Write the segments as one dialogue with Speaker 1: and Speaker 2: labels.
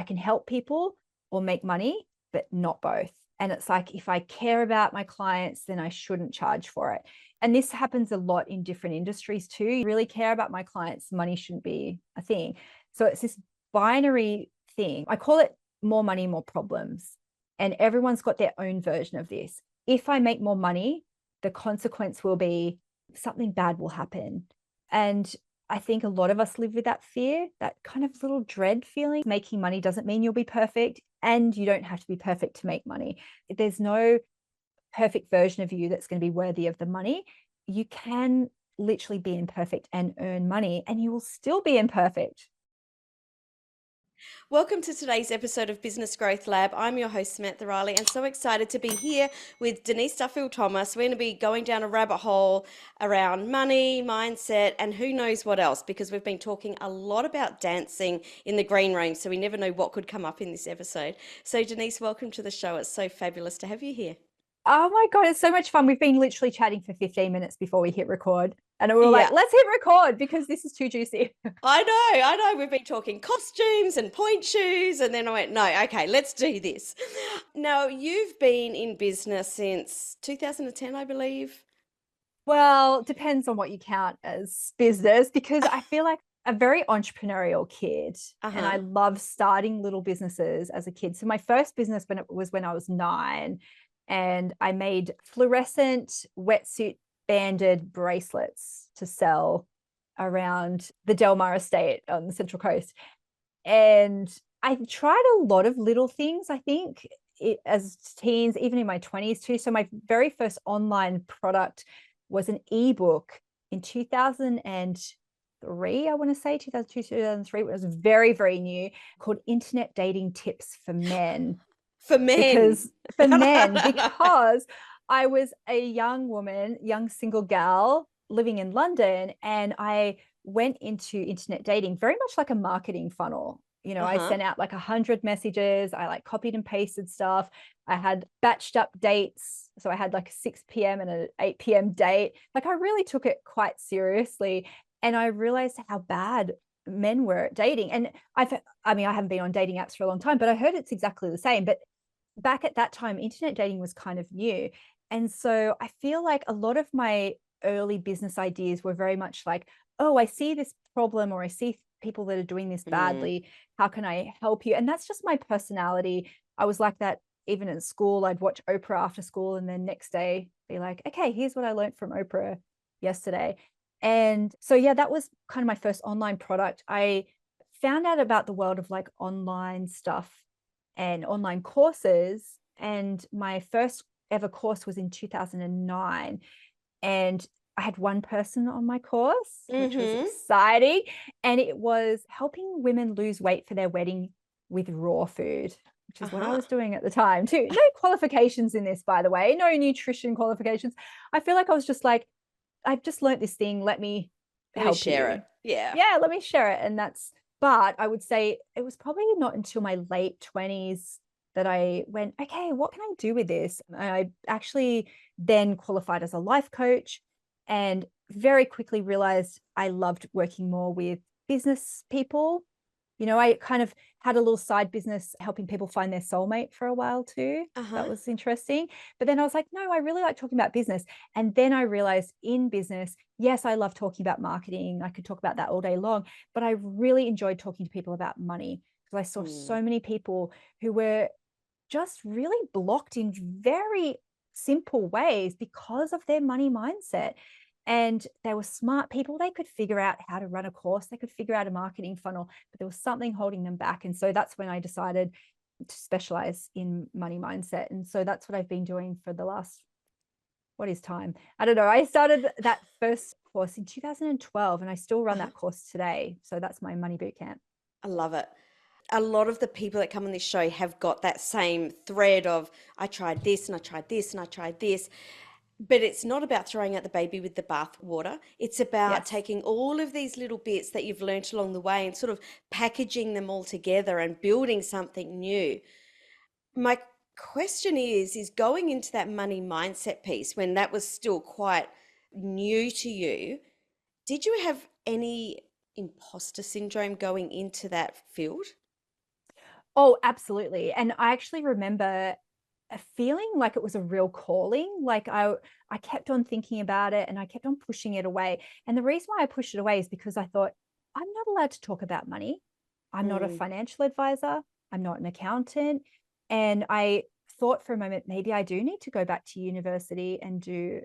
Speaker 1: can help people or make money, but not both. And it's like, if I care about my clients, then I shouldn't charge for it. And this happens a lot in different industries too. You really care about my clients, money shouldn't be a thing. So it's this binary thing. I call it more money, more problems. And everyone's got their own version of this. If I make more money, the consequence will be something bad will happen. And I think a lot of us live with that fear, that kind of little dread feeling. Making money doesn't mean you'll be perfect, and you don't have to be perfect to make money. There's no perfect version of you that's going to be worthy of the money. You can literally be imperfect and earn money, and you will still be imperfect.
Speaker 2: Welcome to today's episode of Business Growth Lab. I'm your host, Samantha Riley, and so excited to be here with Denise Duffield-Thomas. We're going to be going down a rabbit hole around money, mindset, and who knows what else, because we've been talking a lot about dancing in the green room, so we never know what could come up in this episode. So Denise, welcome to the show. It's so fabulous to have you here.
Speaker 1: Oh my God, it's so much fun. We've been literally chatting for 15 minutes before we hit record. And we were like,
Speaker 2: Yeah.
Speaker 1: let's hit record because this is too juicy.
Speaker 2: I know. We've been talking costumes and point shoes, and then I went, no, okay, let's do this. Now, you've been in business since 2010, I believe.
Speaker 1: Well, depends on what you count as business, because I feel like a very entrepreneurial kid, and I
Speaker 2: Uh-huh.
Speaker 1: love starting little businesses as a kid. So my first business was when I was 9, and I made fluorescent wetsuit banded bracelets to sell around the Del Mar estate on the Central Coast. And I tried a lot of little things, I think, as teens, even in my 20s too. So my very first online product was an ebook in 2003, I want to say 2002, 2003. It was very, very new, called Internet Dating Tips for Men.
Speaker 2: For men.
Speaker 1: Because for men, because I was a young woman, young single gal living in London, and I went into internet dating very much like a marketing funnel. I
Speaker 2: Uh-huh.
Speaker 1: sent out like 100 messages. I like copied and pasted stuff. I had batched up dates. So I had like a 6 p.m. and an 8 p.m. date. Like, I really took it quite seriously. And I realized how bad men were at dating. And I haven't been on dating apps for a long time, but I heard it's exactly the same. But back at that time, internet dating was kind of new. And so I feel like a lot of my early business ideas were very much like, oh, I see this problem, or I see people that are doing this
Speaker 2: Mm.
Speaker 1: badly. How can I help you? And that's just my personality. I was like that even in school. I'd watch Oprah after school and then next day be like, okay, here's what I learned from Oprah yesterday. And so, yeah, that was kind of my first online product. I found out about the world of like online stuff and online courses. And my first ever course was in 2009. And I had one person on my course, which was
Speaker 2: Mm-hmm.
Speaker 1: exciting. And it was helping women lose weight for their wedding with raw food, which is what I
Speaker 2: Uh-huh.
Speaker 1: was doing at the time too. No qualifications in this, by the way, no nutrition qualifications. I feel like I was just like, I've just learned this thing. Let me
Speaker 2: Let me
Speaker 1: help
Speaker 2: share it.
Speaker 1: you.
Speaker 2: Yeah.
Speaker 1: Yeah, let me share it. But I would say it was probably not until my late 20s that I went, okay, what can I do with this? And I actually then qualified as a life coach, and very quickly realized I loved working more with business people. I kind of had a little side business helping people find their soulmate for a while too.
Speaker 2: Uh-huh.
Speaker 1: That was interesting. But then I was like, no, I really like talking about business. And then I realized in business, yes, I love talking about marketing. I could talk about that all day long, but I really enjoyed talking to people about money, because I saw
Speaker 2: Mm.
Speaker 1: so many people who were just really blocked in very simple ways because of their money mindset. And they were smart people. They could figure out how to run a course, they could figure out a marketing funnel, but there was something holding them back. And so that's when I decided to specialize in money mindset. And so that's what I've been doing for the last, what is time? I don't know. I started that first course in 2012, and I still run
Speaker 2: Uh-huh.
Speaker 1: that course today. So that's my money boot camp.
Speaker 2: I love it. A lot of the people that come on this show have got that same thread of I tried this and I tried this and I tried this. But it's not about throwing out the baby with the bath water. It's about
Speaker 1: Yes.
Speaker 2: taking all of these little bits that you've learnt along the way and sort of packaging them all together and building something new. My question is going into that money mindset piece when that was still quite new to you, did you have any imposter syndrome going into that field?
Speaker 1: Oh, absolutely. And I actually remember a feeling like it was a real calling. Like I kept on thinking about it and I kept on pushing it away. And the reason why I pushed it away is because I thought, I'm not allowed to talk about money. I'm not a
Speaker 2: Mm.
Speaker 1: financial advisor. I'm not an accountant. And I thought for a moment, maybe I do need to go back to university and do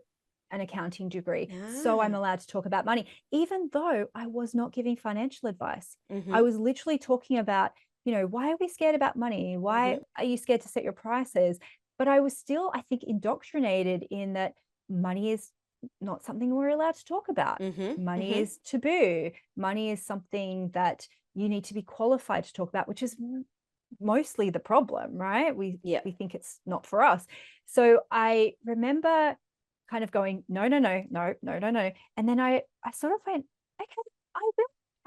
Speaker 1: an accounting degree so I'm
Speaker 2: Ah.
Speaker 1: allowed to talk about money, even though I was not giving financial advice. I
Speaker 2: Mm-hmm.
Speaker 1: was literally talking about, why are we scared about money? Why
Speaker 2: Mm-hmm.
Speaker 1: are you scared to set your prices? But I was still, I think, indoctrinated in that money is not something we're allowed to talk about.
Speaker 2: Mm-hmm.
Speaker 1: Money
Speaker 2: Mm-hmm.
Speaker 1: is taboo. Money is something that you need to be qualified to talk about, which is mostly the problem, right? We
Speaker 2: Yep.
Speaker 1: we think it's not for us. So I remember kind of going, no, no, no, no, no, no, no. And then I sort of went, okay,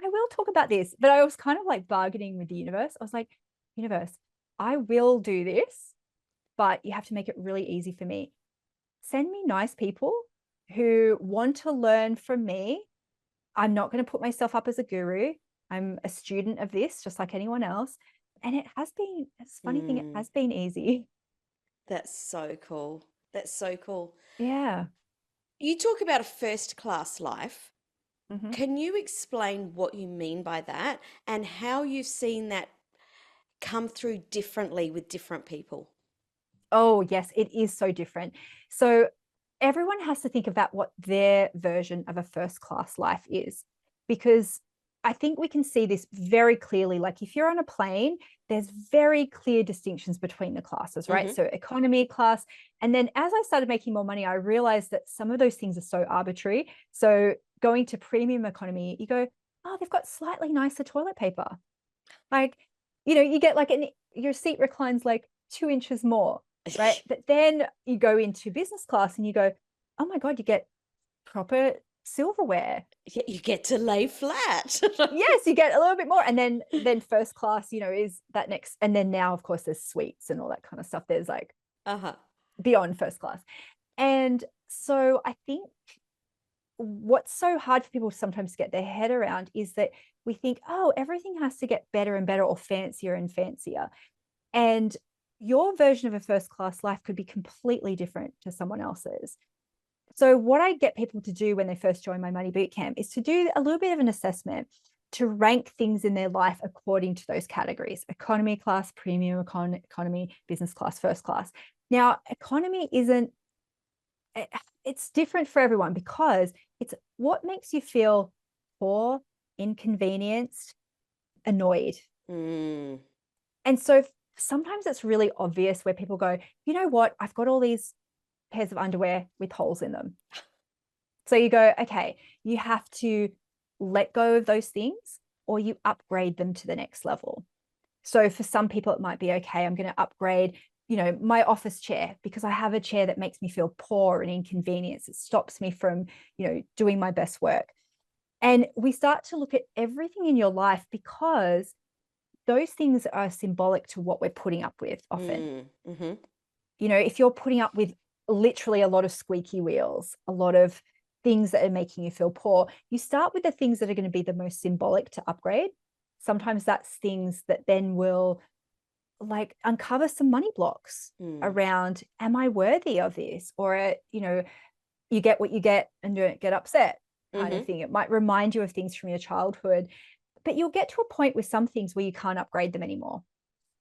Speaker 1: I will talk about this. But I was kind of like bargaining with the universe. I was like, universe, I will do this, but you have to make it really easy for me. Send me nice people who want to learn from me. I'm not going to put myself up as a guru. I'm a student of this, just like anyone else. And it has been, it's a funny thing, it
Speaker 2: Mm.
Speaker 1: has been easy.
Speaker 2: That's so cool. That's so cool.
Speaker 1: Yeah.
Speaker 2: You talk about a first class life.
Speaker 1: Mhm.
Speaker 2: Can you explain what you mean by that and how you've seen that come through differently with different people?
Speaker 1: Oh, yes, it is so different. So everyone has to think about what their version of a first class life is, because I think we can see this very clearly. Like if you're on a plane, there's very clear distinctions between the classes, right?
Speaker 2: Mm-hmm.
Speaker 1: So economy class. And then as I started making more money, I realized that some of those things are so arbitrary. So going to premium economy, you go, oh, they've got slightly nicer toilet paper. Like, you get like your seat reclines like 2 inches more, right? But then you go into business class and you go, oh my God, you get proper silverware.
Speaker 2: Yeah, you get to lay flat.
Speaker 1: Yes, you get a little bit more. And then first class, is that next. And then now, of course, there's suites and all that kind of stuff. There's like
Speaker 2: Uh-huh.
Speaker 1: beyond first class. And so I think what's so hard for people to sometimes get their head around is that we think, oh, everything has to get better and better or fancier and fancier. And your version of a first class life could be completely different to someone else's. So, what I get people to do when they first join my money bootcamp is to do a little bit of an assessment to rank things in their life according to those categories: economy class, premium economy, business class, first class. Now, economy isn't, it's different for everyone because it's what makes you feel poor, inconvenienced, annoyed.
Speaker 2: Mm.
Speaker 1: And so sometimes it's really obvious where people go, you know what? I've got all these pairs of underwear with holes in them. So you go, okay, you have to let go of those things or you upgrade them to the next level. So for some people, it might be, okay, I'm going to upgrade, my office chair because I have a chair that makes me feel poor and inconvenienced. It stops me from, doing my best work. And we start to look at everything in your life because those things are symbolic to what we're putting up with often.
Speaker 2: Mm. Mm-hmm.
Speaker 1: If you're putting up with literally a lot of squeaky wheels, a lot of things that are making you feel poor, you start with the things that are going to be the most symbolic to upgrade. Sometimes that's things that then will like uncover some money blocks
Speaker 2: Mm.
Speaker 1: around, am I worthy of this? Or, you get what you get and don't get upset kind of
Speaker 2: Mm-hmm.
Speaker 1: thing. It might remind you of things from your childhood, but you'll get to a point with some things where you can't upgrade them anymore.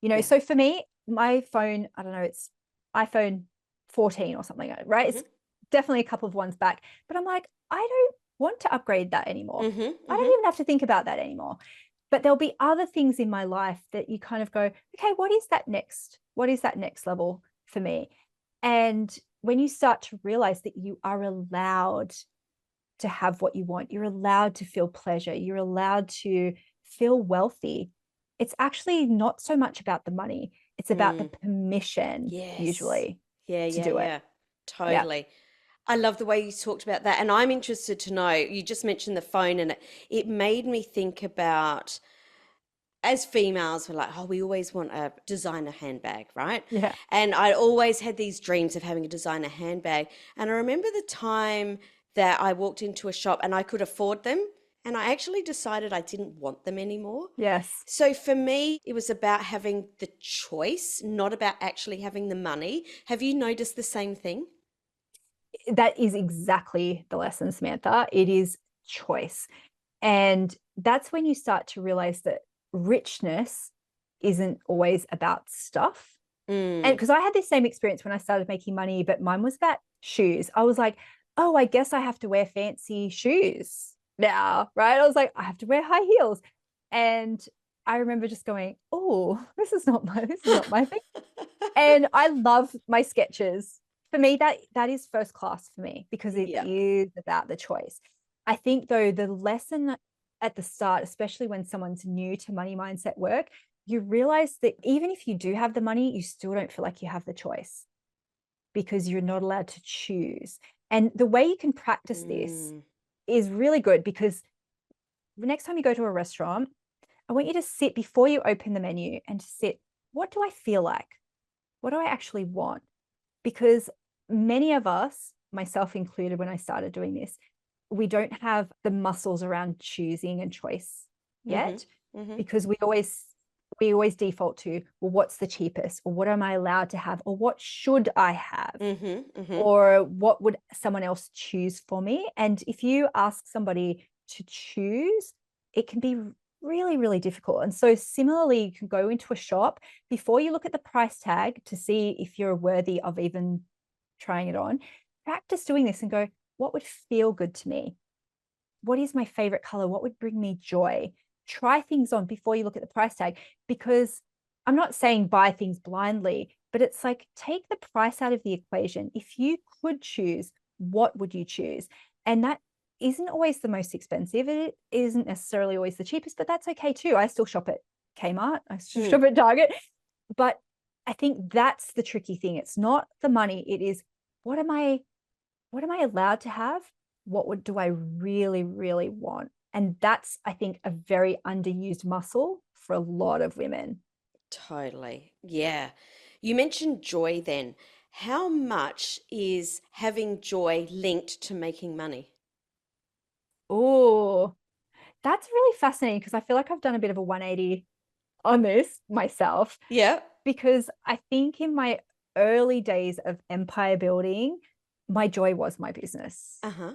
Speaker 2: Yeah.
Speaker 1: So for me, my phone, I don't know, it's iPhone 14 or something, right?
Speaker 2: Mm-hmm.
Speaker 1: It's definitely a couple of ones back, but I'm like, I don't want to upgrade that anymore.
Speaker 2: Mm-hmm.
Speaker 1: I
Speaker 2: Mm-hmm.
Speaker 1: don't even have to think about that anymore. But there'll be other things in my life that you kind of go, okay, what is that next? What is that next level for me? And when you start to realize that you are allowed to have what you want, you're allowed to feel pleasure, you're allowed to feel wealthy, it's actually not so much about the money. It's about the
Speaker 2: Mm.
Speaker 1: permission,
Speaker 2: Yes.
Speaker 1: usually,
Speaker 2: Yeah,
Speaker 1: to
Speaker 2: yeah,
Speaker 1: do it.
Speaker 2: yeah.
Speaker 1: Yeah.
Speaker 2: Totally. I love the way you talked about that. And I'm interested to know, you just mentioned the phone, and it made me think about, as females, we're like, oh, we always want a designer handbag, right?
Speaker 1: Yeah.
Speaker 2: And I always had these dreams of having a designer handbag. And I remember the time that I walked into a shop and I could afford them. and I actually decided I didn't want them anymore.
Speaker 1: Yes.
Speaker 2: So for me, it was about having the choice, not about actually having the money. Have you noticed the same thing?
Speaker 1: That is exactly the lesson, Samantha. It is choice. And that's when you start to realize that richness isn't always about stuff. And
Speaker 2: Mm.
Speaker 1: because I had this same experience when I started making money, but mine was about shoes. I was like, oh, I guess I have to wear fancy shoes now, right? I was like, I have to wear high heels. And I remember just going, oh, this is not my thing. And I love my sketches. For me, that is first class for me because it
Speaker 2: Yeah.
Speaker 1: is about the choice. I think though the lesson at the start, especially when someone's new to money mindset work, you realize that even if you do have the money, you still don't feel like you have the choice because you're not allowed to choose. And the way you can practice this
Speaker 2: Mm.
Speaker 1: is really good because the next time you go to a restaurant, I want you to sit before you open the menu and to sit, what do I feel like? What do I actually want? Because many of us, myself included, when I started doing this, we don't have the muscles around choosing and choice
Speaker 2: Mm-hmm.
Speaker 1: yet
Speaker 2: Mm-hmm.
Speaker 1: because we always default to, well, what's the cheapest, or what am I allowed to have, or what should I have,
Speaker 2: Mm-hmm. Mm-hmm.
Speaker 1: or what would someone else choose for me? And if you ask somebody to choose, it can be really, really difficult. And so similarly, you can go into a shop before you look at the price tag to see if you're worthy of even trying it on. Practice doing this and go, what would feel good to me? What is my favorite color? What would bring me joy? Try things on before you look at the price tag, because I'm not saying buy things blindly, but it's like take the price out of the equation. If you could choose, what would you choose? And that isn't always the most expensive. It isn't necessarily always the cheapest, but that's okay too. I still shop at Kmart, I still
Speaker 2: Mm.
Speaker 1: shop at Target. But I think that's the tricky thing. It's not the money, it is what am I what am I allowed to have? Do I really, really want? And that's, I think, a very underused muscle for a lot of women.
Speaker 2: Totally. Yeah. You mentioned joy then. How much is having joy linked to making money?
Speaker 1: Oh, that's really fascinating because I feel like I've done a bit of a 180 on this myself,
Speaker 2: Yeah.
Speaker 1: because I think in my early days of empire building, my joy was my business.
Speaker 2: Uh-huh.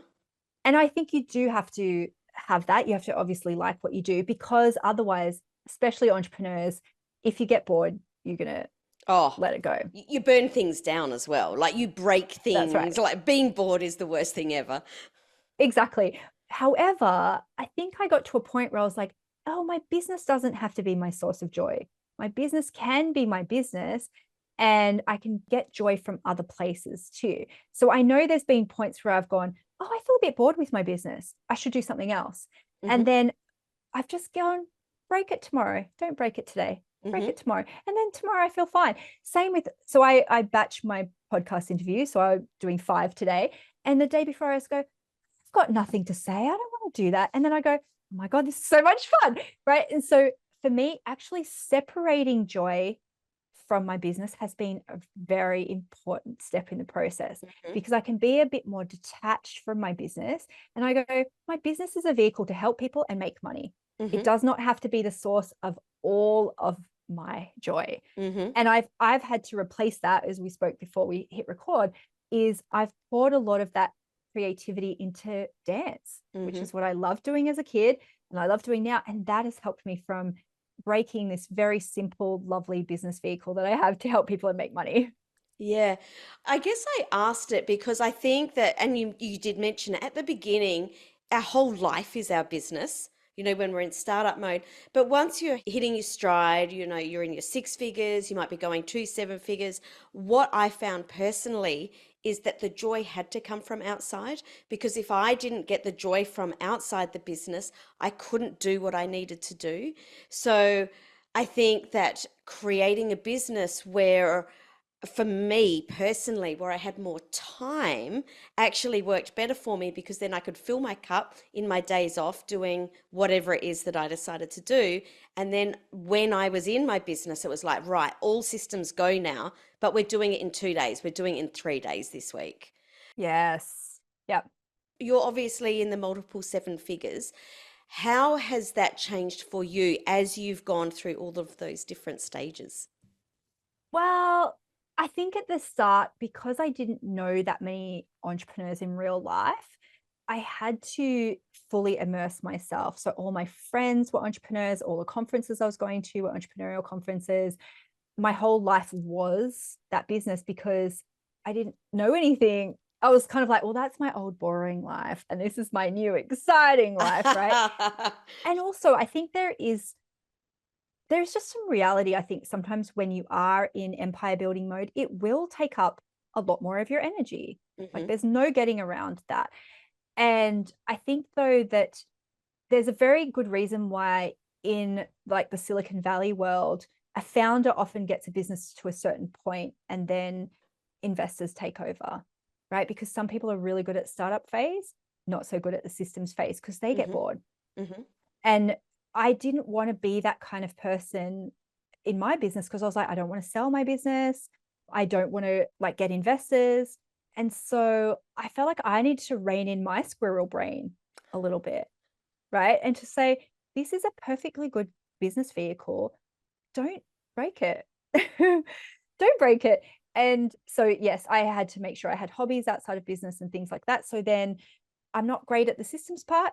Speaker 1: And I think you do have to have that. You have to obviously like what you do, because otherwise, especially entrepreneurs, if you get bored, you're going to
Speaker 2: Oh,
Speaker 1: let it go.
Speaker 2: you burn things down as well. Like you break
Speaker 1: That's right.
Speaker 2: things. Like being bored is the worst thing ever.
Speaker 1: Exactly. However, I think I got to a point where I was like, oh, my business doesn't have to be my source of joy. My business can be my business, and I can get joy from other places too. So I know there's been points where I've gone, oh, I feel a bit bored with my business. I should do something else.
Speaker 2: Mm-hmm.
Speaker 1: And then I've just gone, break it tomorrow. Don't break it today. Break
Speaker 2: Mm-hmm.
Speaker 1: it tomorrow. And then tomorrow I feel fine. Same with, so I batch my podcast interviews. So I'm doing 5 today. And the day before I just go, I've got nothing to say. I don't want to do that. And then I go, oh my God, this is so much fun. Right. And so for me, actually separating joy from my business has been a very important step in the process,
Speaker 2: Mm-hmm.
Speaker 1: because I can be a bit more detached from my business. And I go, my business is a vehicle to help people and make money. It
Speaker 2: Mm-hmm.
Speaker 1: does not have to be the source of all of my joy.
Speaker 2: Mm-hmm.
Speaker 1: And I've had to replace that, as we spoke before we hit record, is I've poured a lot of that creativity into dance, which
Speaker 2: Mm-hmm.
Speaker 1: is what I loved doing as a kid and I love doing now. And that has helped me from breaking this very simple, lovely business vehicle that I have to help people and make money.
Speaker 2: Yeah, I guess I asked it because I think that, and you did mention it at the beginning, our whole life is our business, when we're in startup mode. But once you're hitting your stride, you're in your 6 figures, you might be going to 7 figures. What I found personally is that the joy had to come from outside, because if I didn't get the joy from outside the business, I couldn't do what I needed to do. So I think that creating a business where, for me personally, where I had more time, actually worked better for me, because then I could fill my cup in my days off doing whatever it is that I decided to do. And then when I was in my business, it was like, right, all systems go now, but we're doing it in 2 days. We're doing it in 3 days this week.
Speaker 1: Yes. Yep.
Speaker 2: You're obviously in the multiple 7 figures. How has that changed for you as you've gone through all of those different stages?
Speaker 1: Well, I think at the start, because I didn't know that many entrepreneurs in real life, I had to fully immerse myself. So all my friends were entrepreneurs, all the conferences I was going to were entrepreneurial conferences. My whole life was that business because I didn't know anything. I was kind of like, well, that's my old boring life. And this is my new exciting life, right? And also, I think there's just some reality. I think sometimes when you are in empire building mode, it will take up a lot more of your energy. Like
Speaker 2: Hmm.
Speaker 1: there's no getting around that. And I think though that there's a very good reason why in like the Silicon Valley world, a founder often gets a business to a certain point and then investors take over, right? Because some people are really good at startup phase, not so good at the systems phase because they get
Speaker 2: Hmm.
Speaker 1: bored.
Speaker 2: Hmm.
Speaker 1: And I didn't want to be that kind of person in my business because I was like, I don't want to sell my business. I don't want to like get investors. And so I felt like I need to rein in my squirrel brain a little bit, right? And to say, this is a perfectly good business vehicle. Don't break it. Don't break it. And so, yes, I had to make sure I had hobbies outside of business and things like that. So then I'm not great at the systems part,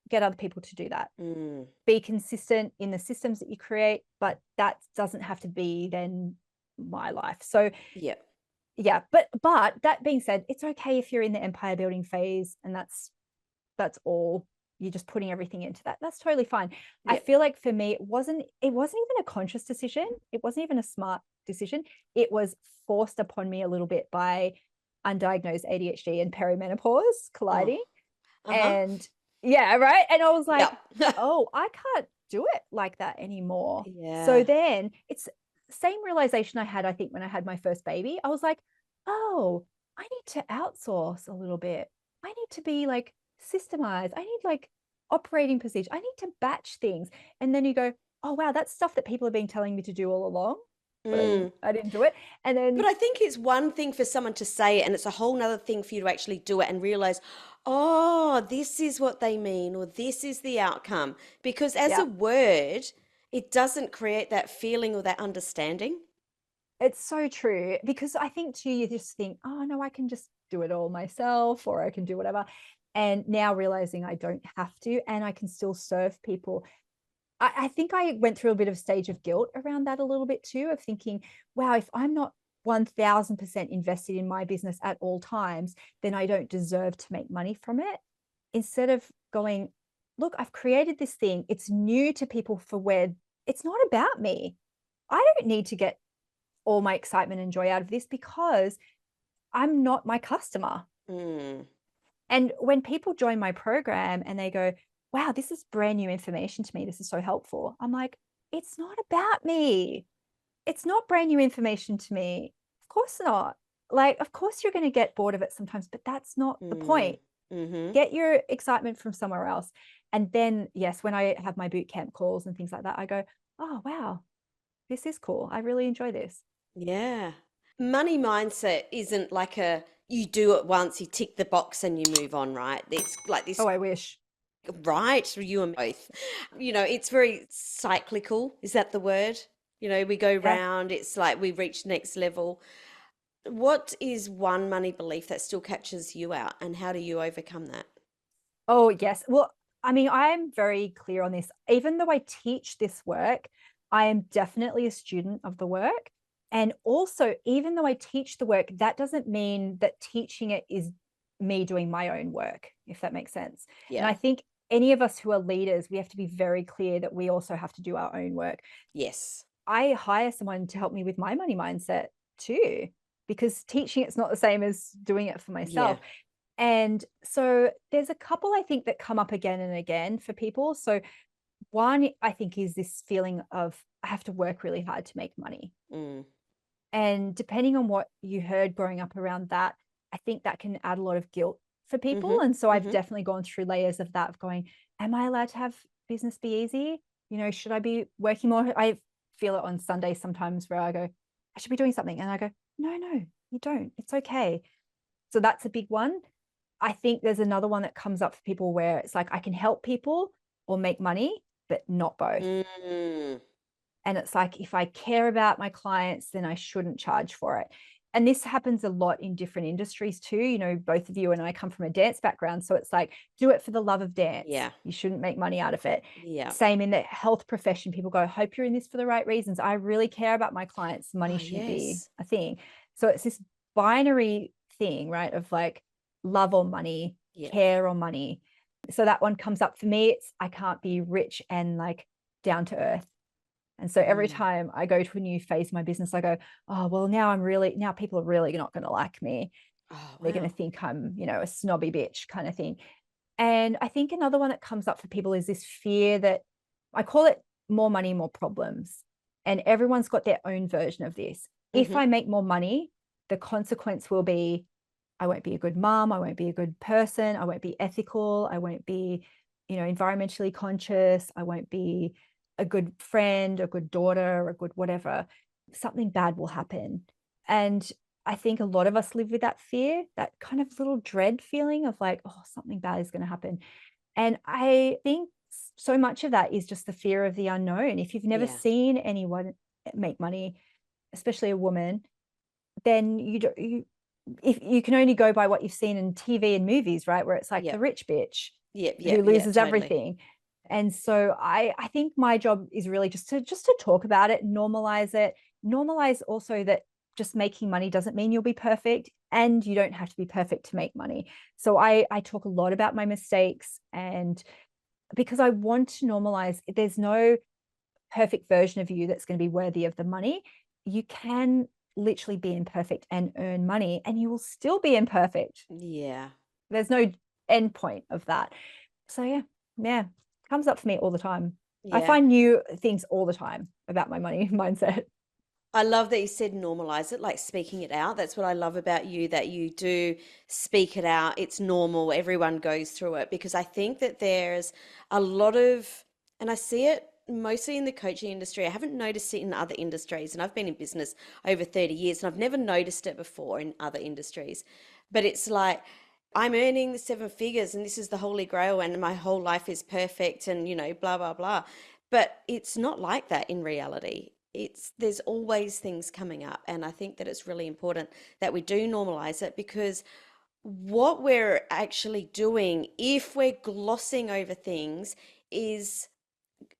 Speaker 1: get other people to do that.
Speaker 2: Mm.
Speaker 1: Be consistent in the systems that you create, but that doesn't have to be then my life. So
Speaker 2: Yeah.
Speaker 1: yeah, but that being said, it's okay if you're in the empire building phase and that's all. You're just putting everything into that. That's totally fine. I
Speaker 2: Yeah.
Speaker 1: feel like for me, it wasn't even a conscious decision. It wasn't even a smart decision. It was forced upon me a little bit by undiagnosed ADHD and perimenopause
Speaker 2: Oh.
Speaker 1: colliding.
Speaker 2: Uh-huh.
Speaker 1: And yeah, right. And I was
Speaker 2: Yeah.
Speaker 1: like, oh, I can't do it like that anymore. So
Speaker 2: Yeah.
Speaker 1: then it's same realization I had, I think, when I had my first baby. I was like, oh, I need to outsource a little bit. I need to be like systemized. I need like operating procedure. I need to batch things. And then you go, oh wow, that's stuff that people have been telling me to do all along, but
Speaker 2: Mm.
Speaker 1: I didn't do it. And
Speaker 2: But
Speaker 1: then
Speaker 2: I think it's one thing for someone to say it, and it's a whole nother thing for you to actually do it and realize, oh, this is what they mean, or this is the outcome. Because as
Speaker 1: yeah,
Speaker 2: a word, it doesn't create that feeling or that understanding.
Speaker 1: it's so true because I think too, you just think, oh no, I can just do it all myself or I can do whatever. And now realizing I don't have to and I can still serve people. I think I went through a bit of stage of guilt around that a little bit too, of thinking, wow, if I'm not 1000% invested in my business at all times, then I don't deserve to make money from it. Instead of going, look, I've created this thing. It's new to people for where it's not about me. I don't need to get all my excitement and joy out of this because I'm not my customer.
Speaker 2: Mm.
Speaker 1: And when people join my program and they go, wow, this is brand new information to me. This is so helpful. I'm like, it's not about me. It's not brand new information to me. Of course not. Like, of course you're going to get bored of it sometimes, but that's not the
Speaker 2: Mm.
Speaker 1: point.
Speaker 2: Mm-hmm.
Speaker 1: Get your excitement from somewhere else. And then, yes, when I have my boot camp calls and things like that, I go, oh, wow, this is cool. I really enjoy this.
Speaker 2: Yeah. Money mindset isn't like a you do it once, you tick the box and you move on, right? It's like this,
Speaker 1: Oh, I wish.
Speaker 2: right? You and both. It's very cyclical. Is that the word? We go
Speaker 1: Yeah.
Speaker 2: round, it's like we reach next level. What is one money belief that still catches you out, and how do you overcome that?
Speaker 1: Oh, yes. Well, I mean, I am very clear on this. Even though I teach this work, I am definitely a student of the work. And also, even though I teach the work, that doesn't mean that teaching it is me doing my own work, if that makes sense. And
Speaker 2: Yeah.
Speaker 1: I think any of us who are leaders, we have to be very clear that we also have to do our own work.
Speaker 2: Yes.
Speaker 1: I hire someone to help me with my money mindset too, because teaching it's not the same as doing it for
Speaker 2: Yeah.
Speaker 1: myself. And so there's a couple I think that come up again and again for people. So one I think is this feeling of I have to work really hard to make money.
Speaker 2: Mm.
Speaker 1: And depending on what you heard growing up around that, I think that can add a lot of guilt for people.
Speaker 2: Mm-hmm.
Speaker 1: And so I've
Speaker 2: Mm-hmm.
Speaker 1: definitely gone through layers of that of going, am I allowed to have business be easy? Should I be working more? I feel it on Sundays sometimes where I go, I should be doing something. And I go, no, you don't. It's okay. So that's a big one. I think there's another one that comes up for people where it's like, I can help people, or make money, but not both.
Speaker 2: Mm.
Speaker 1: And it's like, if I care about my clients, then I shouldn't charge for it. And this happens a lot in different industries too. You know, both of you and I come from a dance background. So it's like, do it for the love of dance.
Speaker 2: Yeah.
Speaker 1: You shouldn't make money out of it.
Speaker 2: Yeah.
Speaker 1: Same in the health profession. People go, I hope you're in this for the right reasons. I really care about my clients. Money
Speaker 2: Oh,
Speaker 1: shouldn't be
Speaker 2: yes.
Speaker 1: a thing. So it's this binary thing, right? Of like love or money,
Speaker 2: Yeah.
Speaker 1: care or money. So that one comes up for me. It's, I can't be rich and like down to earth. And so every time I go to a new phase of my business, I go, oh, well, now people are really not going to like me.
Speaker 2: Oh,
Speaker 1: They're going
Speaker 2: wow.
Speaker 1: to think I'm, a snobby bitch kind of thing. And I think another one that comes up for people is this fear that I call it more money, more problems. And everyone's got their own version of this. If
Speaker 2: Mm-hmm.
Speaker 1: I make more money, the consequence will be I won't be a good mom. I won't be a good person. I won't be ethical. I won't be, environmentally conscious. I won't be a good friend, a good daughter, a good whatever. Something bad will happen. And I think a lot of us live with that fear, that kind of little dread feeling of like, oh, something bad is going to happen. And I think so much of that is just the fear of the unknown. If you've never
Speaker 2: Yeah.
Speaker 1: seen anyone make money, especially a woman, then if you can only go by what you've seen in TV and movies, right? Where it's like the
Speaker 2: Yep.
Speaker 1: rich bitch
Speaker 2: Yep.
Speaker 1: who
Speaker 2: Yep. Yeah.
Speaker 1: loses
Speaker 2: Totally.
Speaker 1: everything. And so I think my job is really just to talk about it, normalize also that just making money doesn't mean you'll be perfect, and you don't have to be perfect to make money. So I talk a lot about my mistakes, and because I want to normalize, there's no perfect version of you that's going to be worthy of the money. You can literally be imperfect and earn money, and you will still be imperfect.
Speaker 2: Yeah.
Speaker 1: There's no end point of that. So yeah, comes up for me all the time. I
Speaker 2: Yeah.
Speaker 1: find new things all the time about my money mindset.
Speaker 2: I love that you said normalize it, like speaking it out. That's what I love about you, that you do speak it out. It's normal. Everyone goes through it, because I think that there's a lot of, and I see it mostly in the coaching industry. I haven't noticed it in other industries, and I've been in business over 30 years and I've never noticed it before in other industries. But it's like, I'm earning the seven figures and this is the holy grail and my whole life is perfect and, blah, blah, blah. But it's not like that in reality. There's always things coming up. And I think that it's really important that we do normalize it, because what we're actually doing, if we're glossing over things, is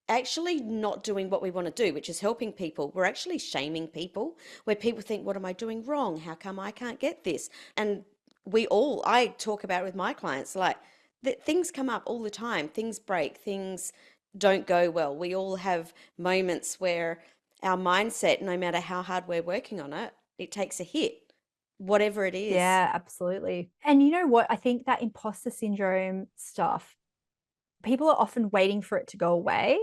Speaker 2: actually not doing what we want to do, which is helping people. We're actually shaming people, where people think, what am I doing wrong? How come I can't get this? And I talk about it with my clients, like that things come up all the time. Things break, things don't go well. We all have moments where our mindset, no matter how hard we're working on it, it takes a hit, whatever it is.
Speaker 1: Yeah, absolutely. And you know what? I think that imposter syndrome stuff, people are often waiting for it to go away,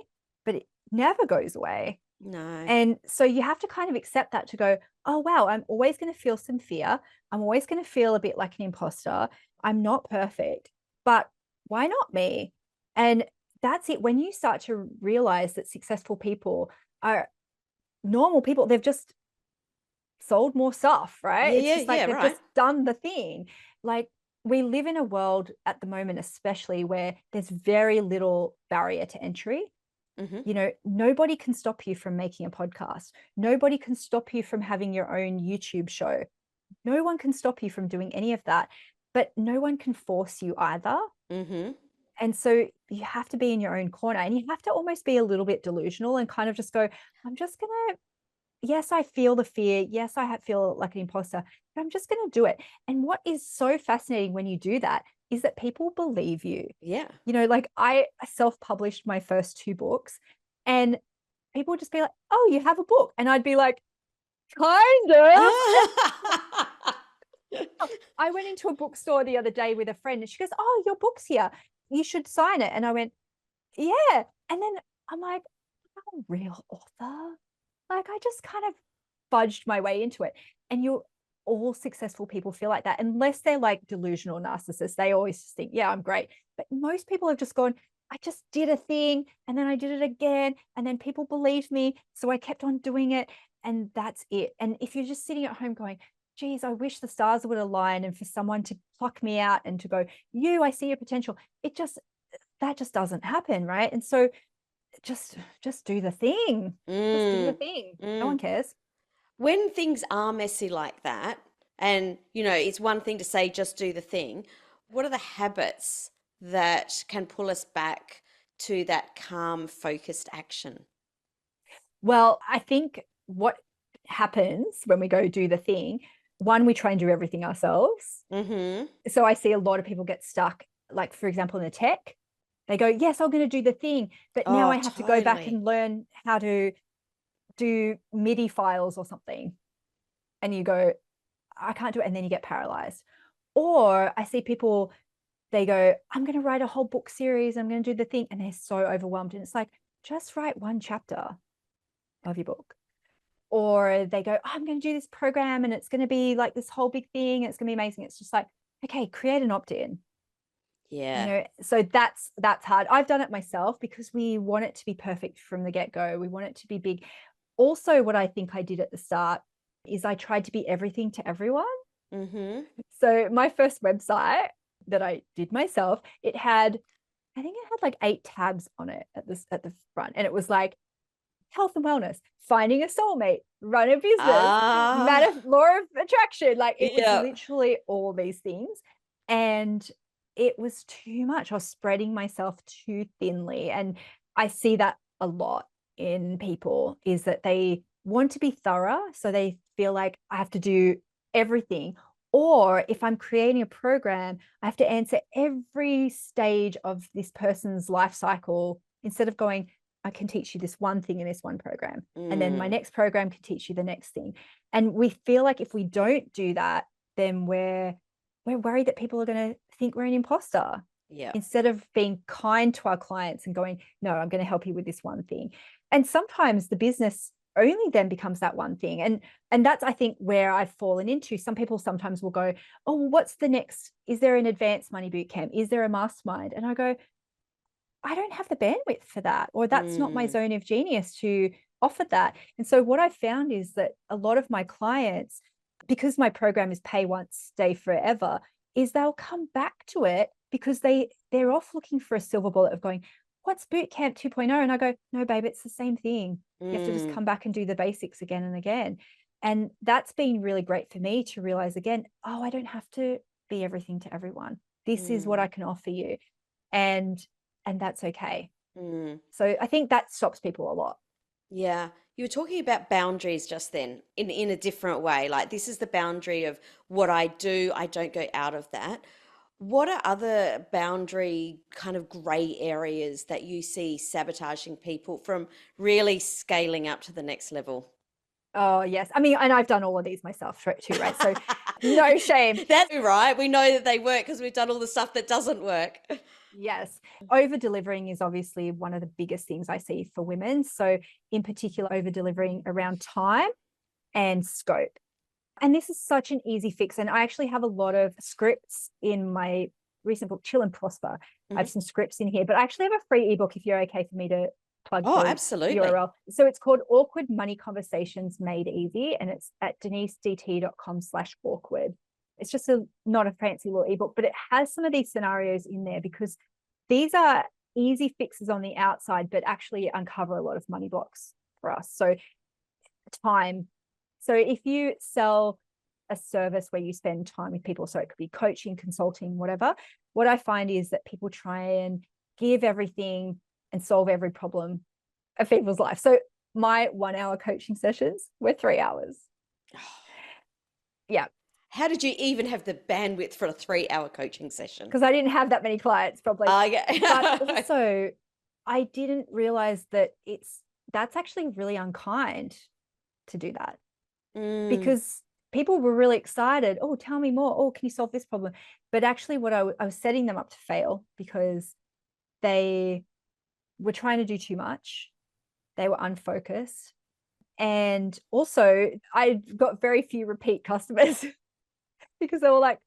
Speaker 1: but it never goes away.
Speaker 2: No.
Speaker 1: And so you have to kind of accept that, to go, oh, wow, I'm always going to feel some fear. I'm always going to feel a bit like an imposter. I'm not perfect, but why not me? And that's it. When you start to realize that successful people are normal people, they've just sold more stuff, right?
Speaker 2: Yeah,
Speaker 1: It's
Speaker 2: yeah,
Speaker 1: just like
Speaker 2: yeah,
Speaker 1: they've
Speaker 2: right.
Speaker 1: just done the thing. Like, we live in a world at the moment, especially, where there's very little barrier to entry.
Speaker 2: Mm-hmm.
Speaker 1: Nobody can stop you from making a podcast. Nobody can stop you from having your own YouTube show. No one can stop you from doing any of that, but no one can force you either.
Speaker 2: Mm-hmm.
Speaker 1: And so you have to be in your own corner, and you have to almost be a little bit delusional and kind of just go, I'm just going to, yes, I feel the fear. Yes, I feel like an imposter, but I'm just going to do it. And what is so fascinating when you do that is that people believe you.
Speaker 2: Yeah.
Speaker 1: Like, I self-published my first two books, and people would just be like, oh, you have a book. And I'd be like, kind of. I went into a bookstore the other day with a friend, and she goes, oh, your book's here. You should sign it. And I went, yeah. And then I'm like, I'm a real author. Like, I just kind of fudged my way into it. And all successful people feel like that, unless they're like delusional narcissists. They always just think, yeah, I'm great. But most people have just gone, I just did a thing, and then I did it again, and then people believed me, so I kept on doing it, and that's it. And if you're just sitting at home going, geez, I wish the stars would align, and for someone to pluck me out and to go, I see your potential, that just doesn't happen, right? And so just do the thing. Just do the
Speaker 2: Mm,
Speaker 1: thing. No
Speaker 2: mm.
Speaker 1: one cares.
Speaker 2: When things are messy like that, and it's one thing to say just do the thing, what are the habits that can pull us back to that calm, focused action?
Speaker 1: Well, I think what happens when we go do the thing, one, we try and do everything ourselves.
Speaker 2: Mm-hmm.
Speaker 1: So I see a lot of people get stuck, like, for example, in the tech, they go, yes, I'm going to do the thing, but now
Speaker 2: Oh,
Speaker 1: I have to go back
Speaker 2: totally.
Speaker 1: and learn how to do MIDI files or something. And you go, I can't do it. And then you get paralyzed. Or I see people, they go, I'm going to write a whole book series. I'm going to do the thing. And they're so overwhelmed. And it's like, just write one chapter of your book. Or they go, oh, I'm going to do this program and it's going to be like this whole big thing. It's going to be amazing. It's just like, okay, create an opt-in.
Speaker 2: Yeah.
Speaker 1: So that's hard. I've done it myself because we want it to be perfect from the get-go. We want it to be big. Also, what I think I did at the start is I tried to be everything to everyone.
Speaker 2: Mm-hmm.
Speaker 1: So my first website that I did myself, I think it had like 8 tabs on it at the front. And it was like health and wellness, finding a soulmate, run a business,
Speaker 2: Ah,
Speaker 1: law of attraction. Like, it was
Speaker 2: yeah.
Speaker 1: literally all these things. And it was too much. I was spreading myself too thinly. And I see that a lot in people, is that they want to be thorough. So they feel like I have to do everything. Or if I'm creating a program, I have to answer every stage of this person's life cycle, instead of going, I can teach you this one thing in this one program. And then my
Speaker 2: Mm,
Speaker 1: next program can teach you the next thing. And we feel like if we don't do that, then we're worried that people are going to think we're an imposter,
Speaker 2: yeah.
Speaker 1: instead of being kind to our clients and going, no, I'm going to help you with this one thing. And sometimes the business only then becomes that one thing. And that's, I think, where I've fallen into. Some people sometimes will go, oh, well, what's the next? Is there an advanced money boot camp? Is there a mastermind? And I go, I don't have the bandwidth for that, or that's not my
Speaker 2: Mm,
Speaker 1: zone of genius to offer that. And so what I found is that a lot of my clients, because my program is pay once, stay forever, is they'll come back to it because they're off looking for a silver bullet of going, what's boot camp 2.0? And I go, no, babe, it's the same thing. You have to just
Speaker 2: mm,
Speaker 1: come back and do the basics again and again. And that's been really great for me to realize again, oh, I don't have to be everything to everyone. This is what I
Speaker 2: mm,
Speaker 1: can offer you. And that's okay.
Speaker 2: mm.
Speaker 1: So I think that stops people a lot.
Speaker 2: Yeah. You were talking about boundaries just then in a different way. Like, this is the boundary of what I do. I don't go out of that. What are other boundary kind of grey areas that you see sabotaging people from really scaling up to the next level?
Speaker 1: Oh, yes. I mean, and I've done all of these myself too, right? So no shame.
Speaker 2: That's right. We know that they work because we've done all the stuff that doesn't work.
Speaker 1: Yes. Over delivering is obviously one of the biggest things I see for women. So, in particular, over delivering around time and scope. And this is such an easy fix. And I actually have a lot of scripts in my recent book, Chill and Prosper. I
Speaker 2: Mhm.
Speaker 1: have some scripts in here, but I actually have a free ebook if you're okay for me to plug
Speaker 2: Oh,
Speaker 1: the
Speaker 2: absolutely.
Speaker 1: URL. So it's called Awkward Money Conversations Made Easy, and it's at denisedt.com/awkward. It's just not a fancy little ebook, but it has some of these scenarios in there because these are easy fixes on the outside, but actually uncover a lot of money blocks for us. So time. So if you sell a service where you spend time with people, so it could be coaching, consulting, whatever, what I find is that people try and give everything and solve every problem of people's life. So my 1 hour coaching sessions were 3 hours. Yeah,
Speaker 2: How did you even have the bandwidth for a 3 hour coaching session?
Speaker 1: because I didn't have that many clients probably. But
Speaker 2: Yeah.
Speaker 1: also I didn't realize that that's actually really unkind to do that,
Speaker 2: Mm,
Speaker 1: because people were really excited. Oh, tell me more. Oh, can you solve this problem? But actually, what I was setting them up to fail, because they were trying to do too much. They were unfocused. And also, I got very few repeat customers because they were like,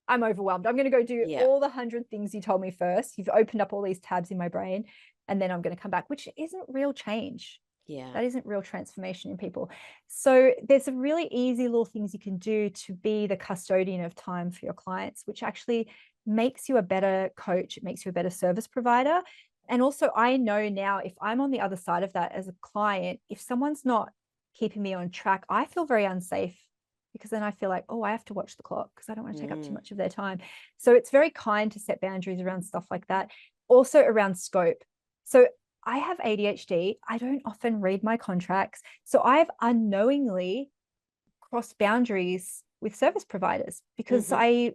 Speaker 1: I'm overwhelmed. I'm going to go do
Speaker 2: yeah.
Speaker 1: all the 100 things you told me first. You've opened up all these tabs in my brain, and then I'm going to come back, which isn't real change.
Speaker 2: Yeah.
Speaker 1: That isn't real transformation in people. So there's some really easy little things you can do to be the custodian of time for your clients, which actually makes you a better coach. It makes you a better service provider. And also, I know now if I'm on the other side of that as a client, if someone's not keeping me on track, I feel very unsafe, because then I feel like, oh, I have to watch the clock because I don't want to take up too much of their time. So it's very kind to set boundaries around stuff like that. Also around scope. So I have ADHD. I don't often read my contracts. So I've unknowingly crossed boundaries with service providers because I'm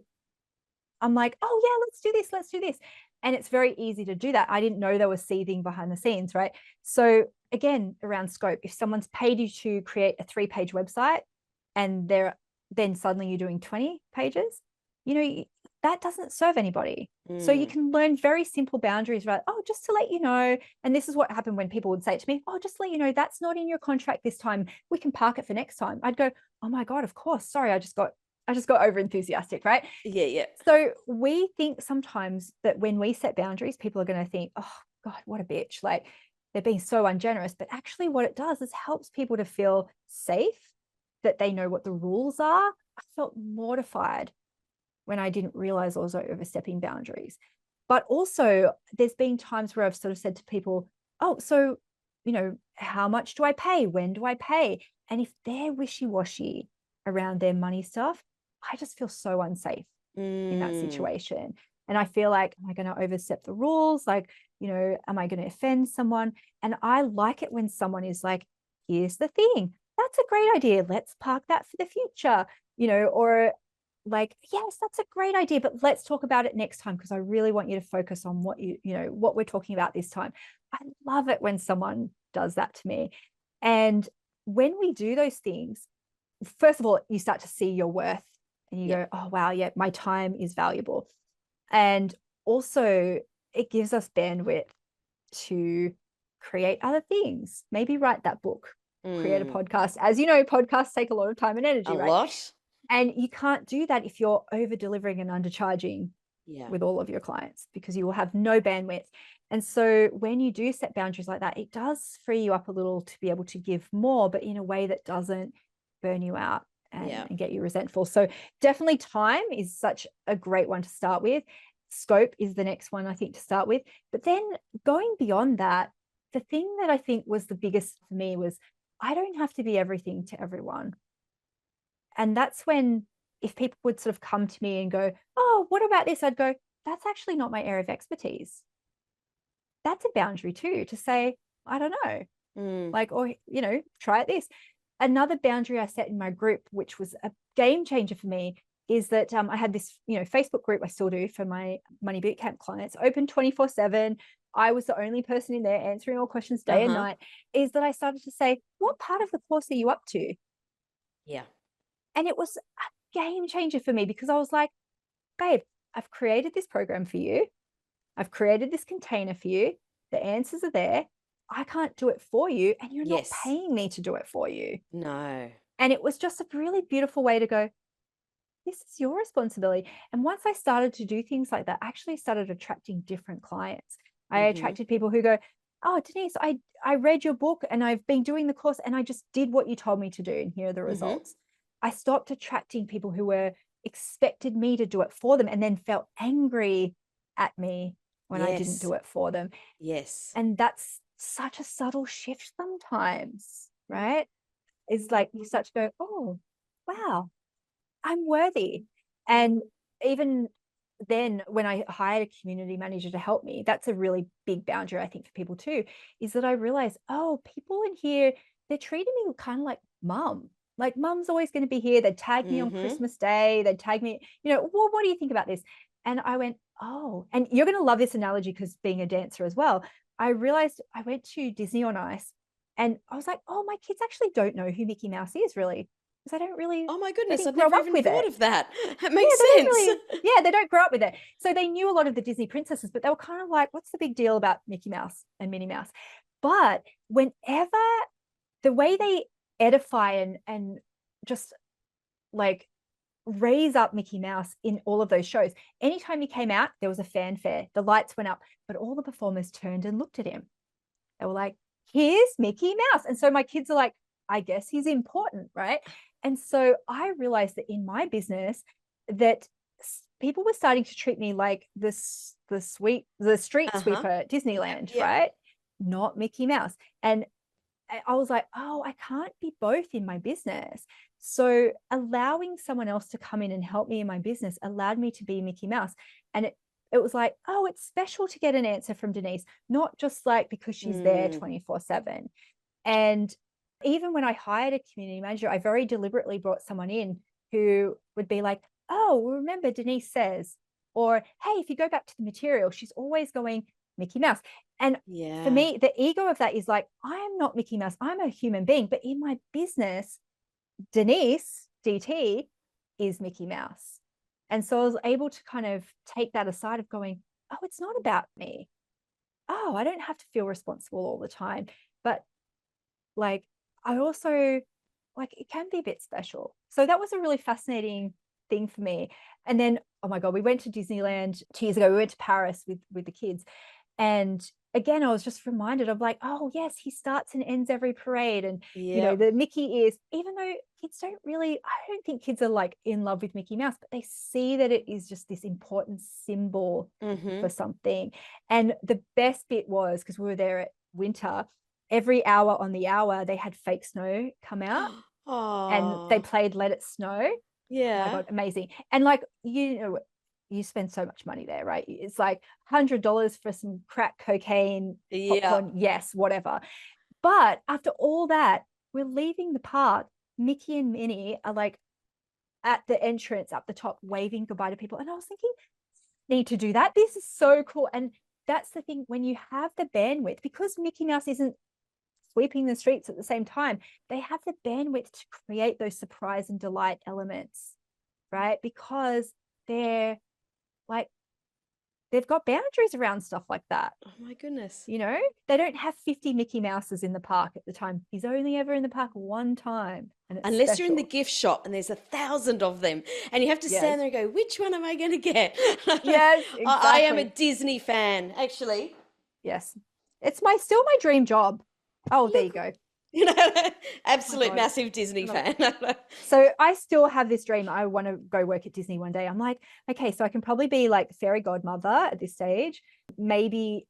Speaker 1: like, oh yeah, let's do this. And it's very easy to do that. I didn't know they were seething behind the scenes, right? So again, around scope, if someone's paid you to create a 3-page website and then suddenly you're doing 20 pages, that doesn't serve anybody. So you can learn very simple boundaries, right? Oh, just to let you know, and this is what happened when people would say to me, oh, just to let you know, that's not in your contract this time. We can park it for next time. I'd go, oh my God, of course. Sorry, I just got over enthusiastic, right?
Speaker 2: Yeah.
Speaker 1: So we think sometimes that when we set boundaries, people are going to think, oh God, what a bitch. Like they're being so ungenerous. But actually what it does is helps people to feel safe, that they know what the rules are. I felt mortified when I didn't realize I was overstepping boundaries. But also there's been times where I've sort of said to people, oh, so, how much do I pay? When do I pay? And if they're wishy-washy around their money stuff, I just feel so unsafe in that situation. And I feel like, am I going to overstep the rules? Like, am I going to offend someone? And I like it when someone is like, here's the thing. That's a great idea. Let's park that for the future, or like, yes, that's a great idea, but let's talk about it next time because I really want you to focus on what we're talking about this time. I love it when someone does that to me. And when we do those things, first of all, you start to see your worth and you go, oh, wow, yeah, my time is valuable. And also it gives us bandwidth to create other things, maybe write that book, create a podcast. As you know, podcasts take a lot of time and energy, right?
Speaker 2: A lot.
Speaker 1: And you can't do that if you're over delivering and undercharging with all of your clients, because you will have no bandwidth. And so when you do set boundaries like that, it does free you up a little to be able to give more, but in a way that doesn't burn you out and get you resentful. So definitely time is such a great one to start with. Scope is the next one, I think, to start with. But then going beyond that, the thing that I think was the biggest for me was I don't have to be everything to everyone. And that's when, if people would sort of come to me and go, oh, what about this? I'd go, that's actually not my area of expertise. That's a boundary too, to say, I don't know, like, or, try it this. Another boundary I set in my group, which was a game changer for me, is that I had this, Facebook group, I still do, for my Money Bootcamp clients, open 24/7. I was the only person in there answering all questions day and night. Is that I started to say, what part of the course are you up to?
Speaker 2: Yeah.
Speaker 1: And it was a game changer for me, because I was like, babe, I've created this program for you. I've created this container for you. The answers are there. I can't do it for you, and you're not paying me to do it for you.
Speaker 2: No.
Speaker 1: And it was just a really beautiful way to go, this is your responsibility. And once I started to do things like that, I actually started attracting different clients. I attracted people who go, oh, Denise, I read your book and I've been doing the course and I just did what you told me to do, and here are the results. I stopped attracting people who expected me to do it for them and then felt angry at me when I didn't do it for them.
Speaker 2: Yes.
Speaker 1: And that's such a subtle shift sometimes, right? It's like you start to go, oh, wow, I'm worthy. And even then, when I hired a community manager to help me, that's a really big boundary, I think, for people too, is that I realized, oh, people in here, they're treating me kind of like mum. Like, mum's always going to be here. They'd tag me on Christmas Day. They'd tag me, well, what do you think about this? And I went, oh, and you're going to love this analogy because being a dancer as well, I realized I went to Disney on Ice and I was like, oh, my kids actually don't know who Mickey Mouse is, really. Because I don't really.
Speaker 2: Oh my goodness, I'd never even thought of that. That makes sense.
Speaker 1: They don't grow up with it. So they knew a lot of the Disney princesses, but they were kind of like, what's the big deal about Mickey Mouse and Minnie Mouse? But whenever the way they edify and just like raise up Mickey Mouse in all of those shows, anytime he came out, there was a fanfare, the lights went up, but all the performers turned and looked at him. They were like, here's Mickey Mouse. And so my kids are like, I guess he's important, right? And so I realized that in my business that people were starting to treat me like the street
Speaker 2: Uh-huh.
Speaker 1: sweeper at
Speaker 2: Yep,
Speaker 1: Disneyland,
Speaker 2: yep.
Speaker 1: right? Not Mickey Mouse. And I was like, oh, I can't be both in my business. So allowing someone else to come in and help me in my business allowed me to be Mickey Mouse. And it was like, oh, it's special to get an answer from Denise, not just like because she's there
Speaker 2: Mm,
Speaker 1: 24/7. And even when I hired a community manager, I very deliberately brought someone in who would be like, oh, well, remember Denise says, or hey, if you go back to the material, she's always going Mickey Mouse. And for
Speaker 2: yeah.
Speaker 1: me, the ego of that is like, I am not Mickey Mouse. I'm a human being. But in my business, Denise, DT, is Mickey Mouse. And so I was able to kind of take that aside of going, oh, it's not about me. Oh, I don't have to feel responsible all the time. But like, I also, like, it can be a bit special. So that was a really fascinating thing for me. And then, oh my God, we went to Disneyland 2 years ago. We went to Paris with the kids. And again, I was just reminded of like, oh yes, he starts and ends every parade. And
Speaker 2: Yep.
Speaker 1: the Mickey ears, even though kids don't really, I don't think kids are like in love with Mickey Mouse, but they see that it is just this important symbol
Speaker 2: Mm-hmm.
Speaker 1: for something. And the best bit was because we were there at winter, every hour on the hour, they had fake snow come out and they
Speaker 2: Oh,
Speaker 1: played Let It Snow. Oh my
Speaker 2: yeah.
Speaker 1: God, amazing. And like, you spend so much money there, right? It's like $100 for some crack cocaine,
Speaker 2: Yep.
Speaker 1: popcorn, yes, whatever. But after all that, we're leaving the park. Mickey and Minnie are like at the entrance up the top, waving goodbye to people. And I was thinking, need to do that. This is so cool. And that's the thing when you have the bandwidth, because Mickey Mouse isn't sweeping the streets at the same time, they have the bandwidth to create those surprise and delight elements, right? Because they're like, they've got boundaries around stuff like that.
Speaker 2: Oh my goodness.
Speaker 1: They don't have 50 Mickey Mouses in the park at the time. He's only ever in the park one time, and it's
Speaker 2: Unless you're in the
Speaker 1: special.
Speaker 2: gift shop and there's 1,000 of them, and you have to
Speaker 1: Yes.
Speaker 2: stand there and go, which one am I going to get?
Speaker 1: Yes,
Speaker 2: I am a
Speaker 1: exactly.
Speaker 2: Disney fan, actually.
Speaker 1: Yes. It's still my dream job. Oh, there you
Speaker 2: Look,
Speaker 1: go.
Speaker 2: you know,
Speaker 1: Oh my
Speaker 2: absolute
Speaker 1: God.
Speaker 2: massive Disney
Speaker 1: Love it.
Speaker 2: fan.
Speaker 1: So I still have this dream. I want to go work at Disney one day. I'm like, okay, so I can probably be like fairy godmother at this stage, maybe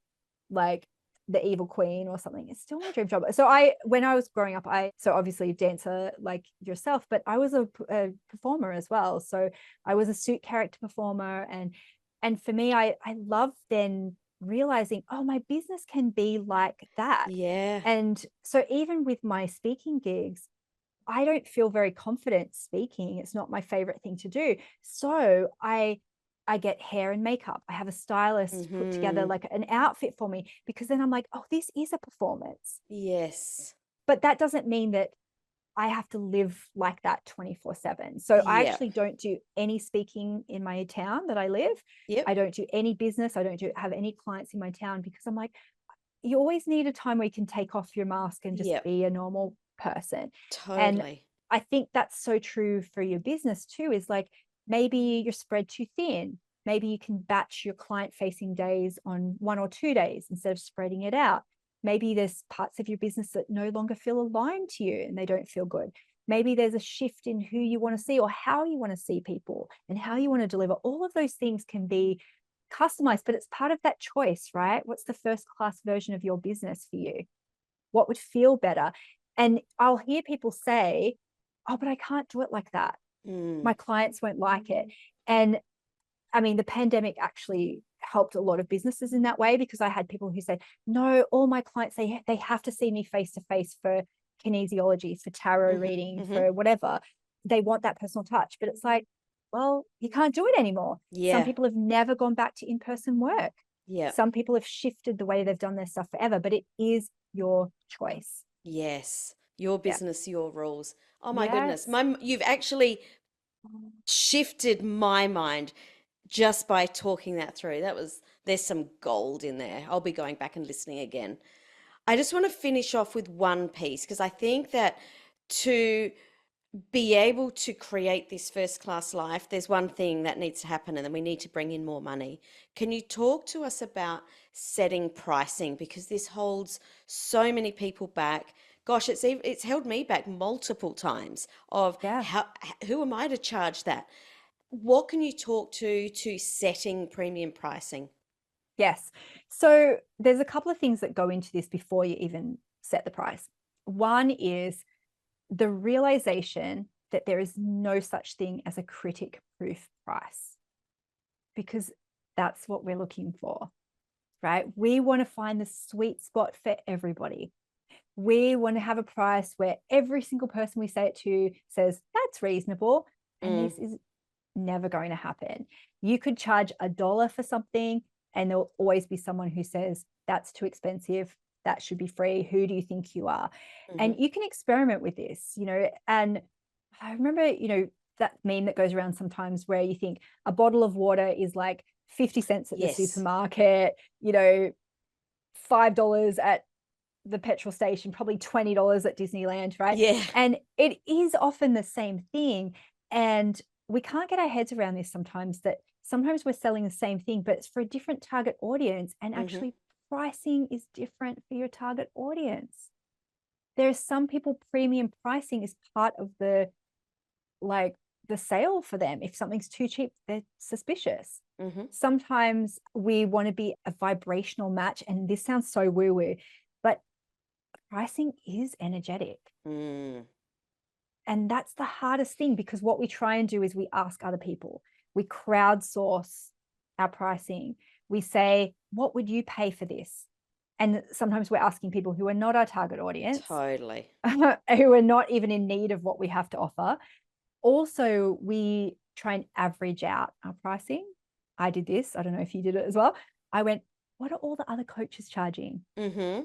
Speaker 1: like the evil queen or something. It's still my dream job. So when I was growing up, so obviously dancer like yourself, but I was a performer as well. So I was a suit character performer, and for me, I love then realizing, oh, my business can be like that.
Speaker 2: Yeah.
Speaker 1: And so even with my speaking gigs, I don't feel very confident speaking. It's not my favorite thing to do. So I get hair and makeup. I have a stylist put together
Speaker 2: Mm-hmm.
Speaker 1: like an outfit for me, because then I'm like, oh, this is a performance.
Speaker 2: Yes.
Speaker 1: But that doesn't mean that I have to live like that 24/7. So I
Speaker 2: Yeah.
Speaker 1: actually don't do any speaking in my town that I live. I
Speaker 2: Yep.
Speaker 1: don't do any business. I don't have any clients in my town, because I'm like, you always need a time where you can take off your mask and just
Speaker 2: Yep.
Speaker 1: be a normal person. And
Speaker 2: Totally.
Speaker 1: I think that's so true for your business too, is like, maybe you're spread too thin. Maybe you can batch your client facing days on 1 or 2 days instead of spreading it out. Maybe there's parts of your business that no longer feel aligned to you and they don't feel good. Maybe there's a shift in who you want to see or how you want to see people and how you want to deliver. All of those things can be customized, but it's part of that choice, right? What's the first class version of your business for you? What would feel better? And I'll hear people say, oh, but I can't do it like that.
Speaker 2: Mm.
Speaker 1: My clients won't like it. And I mean, the pandemic actually helped a lot of businesses in that way, because I had people who said, no, all my clients, they have to see me face to face for kinesiology, for tarot
Speaker 2: Mm-hmm.
Speaker 1: reading,
Speaker 2: Mm-hmm.
Speaker 1: for whatever. They want that personal touch. But it's like, well, you can't do it anymore. Some
Speaker 2: Yeah.
Speaker 1: people have never gone back to in-person work.
Speaker 2: Yeah.
Speaker 1: Some people have shifted the way they've done their stuff forever, but it is your choice.
Speaker 2: Yes. Your
Speaker 1: Yeah.
Speaker 2: business, your rules. Oh my goodness.
Speaker 1: Yes.
Speaker 2: You've actually shifted my mind just by talking that through. There's some gold in there. I'll be going back and listening again. I just want to finish off with one piece, because I think that to be able to create this first class life, there's one thing that needs to happen, and then we need to bring in more money. Can you talk to us about setting pricing? Because this holds so many people back. Gosh, it's held me back multiple times of
Speaker 1: Yeah.
Speaker 2: who am I to charge that? what can you talk to setting premium pricing?
Speaker 1: Yes. So there's a couple of things that go into this before you even set the price. One is the realization that there is no such thing as a critic proof price, because that's what we're looking for, right? We want to find the sweet spot for everybody. We want to have a price where every single person we say it to says, that's reasonable. And this is never going to happen. You could charge $1 for something, and there'll always be someone who says, that's too expensive. That should be free. Who do you think you are? And you can experiment with this, and I remember, that meme that goes around sometimes where you think a bottle of water is like 50 cents at the
Speaker 2: Yes.
Speaker 1: supermarket, $5 at the petrol station, probably $20 at Disneyland, right?
Speaker 2: Yeah.
Speaker 1: And it is often the same thing. And we can't get our heads around this sometimes, that sometimes we're selling the same thing, but it's for a different target audience. And actually pricing is different for your target audience. There are some people, premium pricing is part of the sale for them. If something's too cheap, they're suspicious. Sometimes we want to be a vibrational match. And this sounds so woo-woo, but pricing is energetic. And that's the hardest thing, because what we try and do is we ask other people. We crowdsource our pricing. We say, what would you pay for this? And sometimes we're asking people who are not our target audience.
Speaker 2: Totally.
Speaker 1: Who are not even in need of what we have to offer. Also, we try and average out our pricing. I did this. I don't know if you did it as well. I went, what are all the other coaches charging? And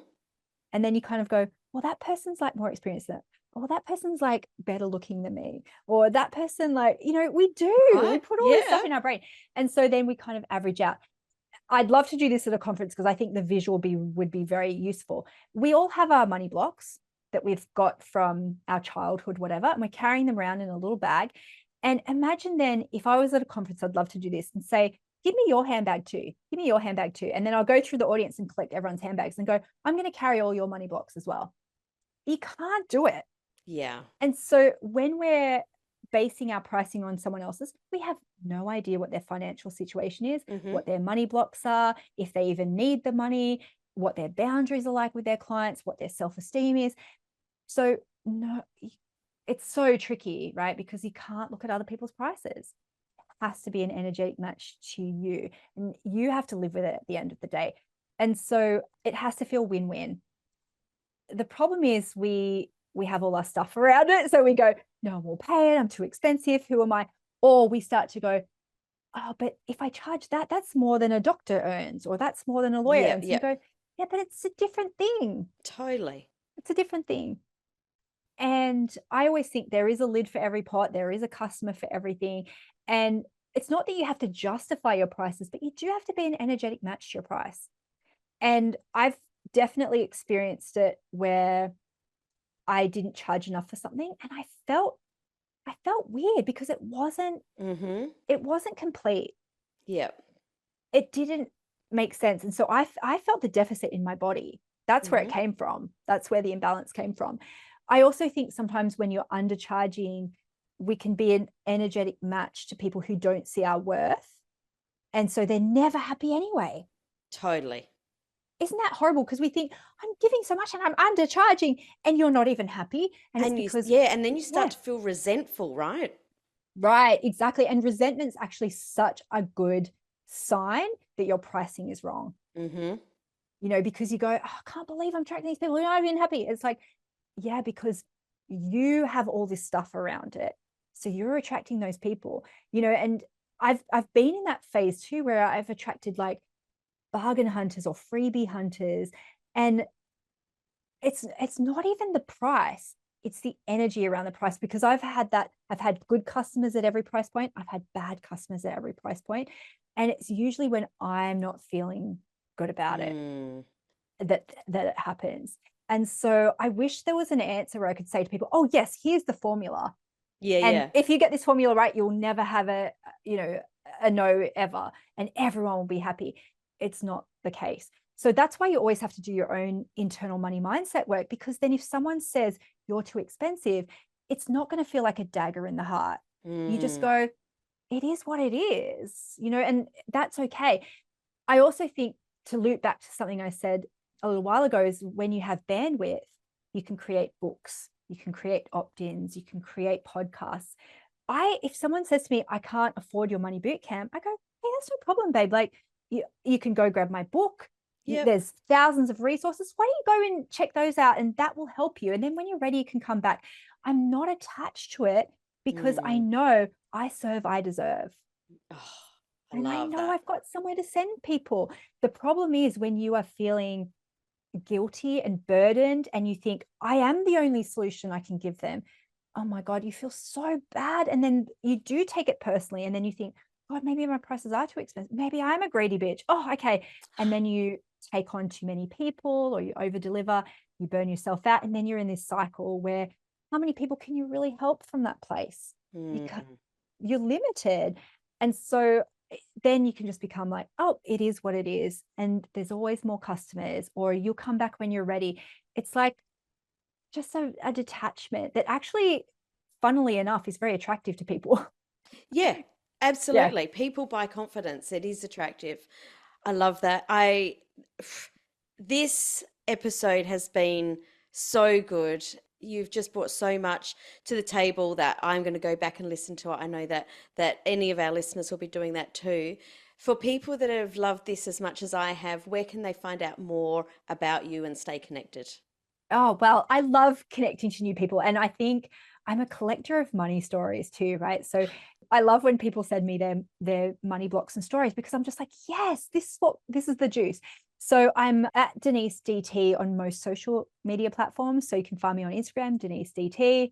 Speaker 1: then you kind of go, well, that person's like more experienced than, or that person's like better looking than me, or that person, like, we do, we put all this stuff in our brain. And so then we kind of average out. I'd love to do this at a conference, because I think the visual would be very useful. We all have our money blocks that we've got from our childhood, whatever, and we're carrying them around in a little bag. And imagine then, if I was at a conference, I'd love to do this and say, give me your handbag too. Give me your handbag too. And then I'll go through the audience and collect everyone's handbags and go, I'm going to carry all your money blocks as well. You can't do it.
Speaker 2: Yeah.
Speaker 1: And so when we're basing our pricing on someone else's, we have no idea what their financial situation is, what their money blocks are, if they even need the money, what their boundaries are like with their clients, what their self-esteem is. So no, it's so tricky, right? Because you can't look at other people's prices. It has to be an energetic match to you, and you have to live with it at the end of the day. And so it has to feel win-win. The problem is we have all our stuff around it. So we go, no one will pay it. I'm too expensive. Who am I? Or we start to go, oh, but if I charge that, that's more than a doctor earns, or that's more than a lawyer earns. You go, yeah, but it's a different thing.
Speaker 2: Totally.
Speaker 1: It's a different thing. And I always think there is a lid for every pot. There is a customer for everything. And it's not that you have to justify your prices, but you do have to be an energetic match to your price. And I've definitely experienced it where I didn't charge enough for something, and I felt weird, because it wasn't complete. It didn't make sense. And so I felt the deficit in my body. That's where it came from. That's where the imbalance came from. I also think sometimes when you're undercharging, we can be an energetic match to people who don't see our worth. And so they're never happy anyway.
Speaker 2: Totally.
Speaker 1: Isn't that horrible? Because we think, I'm giving so much and I'm undercharging, and you're not even happy. And it's because,
Speaker 2: and then you start to feel resentful, right?
Speaker 1: Right, exactly. And resentment's actually such a good sign that your pricing is wrong. Because you go, oh, I can't believe I'm attracting these people who aren't even happy. It's like, yeah, because you have all this stuff around it. So you're attracting those people, and I've been in that phase too, where I've attracted like bargain hunters or freebie hunters, and it's not even the price, it's the energy around the price. Because I've had good customers at every price point, I've had bad customers at every price point, and it's usually when I'm not feeling good about it that it happens. And so I wish there was an answer where I could say to people, oh yes, here's the formula. And if you get this formula right, you'll never have a no ever, and everyone will be happy. It's not the case. So that's why you always have to do your own internal money mindset work, because then if someone says you're too expensive, it's not going to feel like a dagger in the heart. You just go, it is what it is, and that's okay. I also think, to loop back to something I said a little while ago, is when you have bandwidth, you can create books, you can create opt-ins, you can create podcasts. If someone says to me, I can't afford your money boot camp, I go, hey, that's no problem, babe. Like, you can go grab my book.
Speaker 2: Yep.
Speaker 1: There's thousands of resources. Why don't you go and check those out? And that will help you. And then when you're ready, you can come back. I'm not attached to it because I know I serve, I deserve.
Speaker 2: Oh, I
Speaker 1: And I
Speaker 2: love
Speaker 1: know
Speaker 2: that.
Speaker 1: I've got somewhere to send people. The problem is when you are feeling guilty and burdened and you think, I am the only solution I can give them. Oh my God, you feel so bad. And then you do take it personally. And then you think, God, maybe my prices are too expensive. Maybe I'm a greedy bitch. Oh, okay. And then you take on too many people, or you over deliver, you burn yourself out. And then you're in this cycle where how many people can you really help from that place? Because you're limited. And so then you can just become like, oh, it is what it is. And there's always more customers, or you'll come back when you're ready. It's like just a detachment that actually, funnily enough, is very attractive to people.
Speaker 2: Yeah,
Speaker 1: Yeah.
Speaker 2: absolutely. People buy confidence. It is attractive. I love that. This episode has been so good. You've just brought so much to the table that I'm going to go back and listen to it. I know that any of our listeners will be doing that too. For people that have loved this as much as I have, where can they find out more about you and stay connected?
Speaker 1: Oh, well, I love connecting to new people. And I think I'm a collector of money stories too, right? So I love when people send me their money blocks and stories, because I'm just like, yes, this is the juice. So I'm at Denise DT on most social media platforms. So you can find me on Instagram, Denise DT,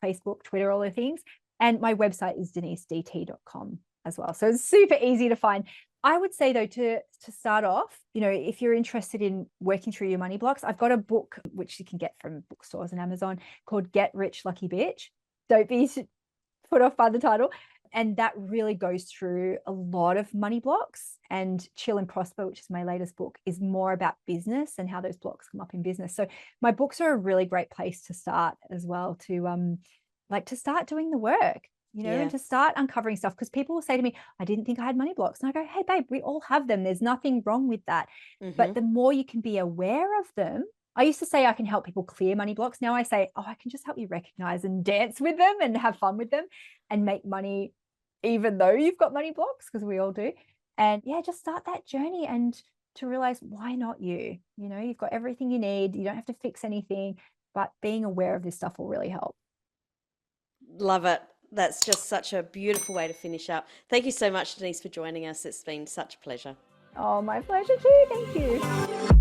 Speaker 1: Facebook, Twitter, all the things. And my website is denisedt.com as well. So it's super easy to find. I would say though, to start off, if you're interested in working through your money blocks, I've got a book which you can get from bookstores and Amazon called Get Rich Lucky Bitch. Don't be put off by the title. And that really goes through a lot of money blocks. And Chill and Prosper, which is my latest book, is more about business and how those blocks come up in business. So my books are a really great place to start as well, to start doing the work, and to start uncovering stuff. Because people will say to me, I didn't think I had money blocks. And I go, hey, babe, we all have them. There's nothing wrong with that. But the more you can be aware of them, I used to say I can help people clear money blocks. Now I say, I can just help you recognize and dance with them and have fun with them and make money, even though you've got money blocks, because we all do. And yeah, just start that journey and to realize, why not you? You've got everything you need. You don't have to fix anything, but being aware of this stuff will really help.
Speaker 2: Love it. That's just such a beautiful way to finish up. Thank you so much, Denise, for joining us. It's been such a pleasure.
Speaker 1: Oh, my pleasure too. Thank you.